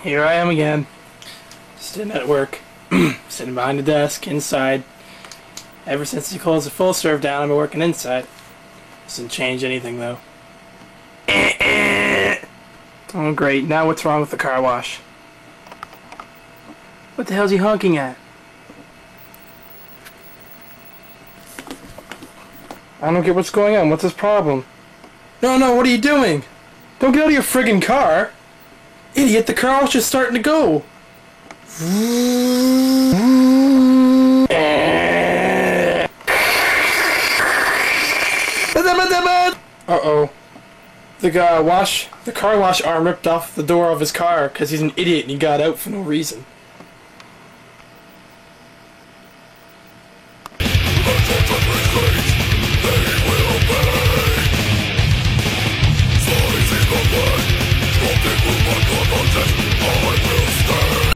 Here I am again. Sitting at work. Sitting behind the desk, inside. Ever since he closed the full serve down, I've been working inside. Doesn't change anything, though. Oh, great. Now what's wrong with the car wash? What the hell's he honking at? I don't get what's going on. What's his problem? No, what are you doing? Don't get out of your friggin' car! Idiot, the car wash is starting to go! Uh-oh. The car wash arm ripped off the door of his car because he's an idiot and he got out for no reason.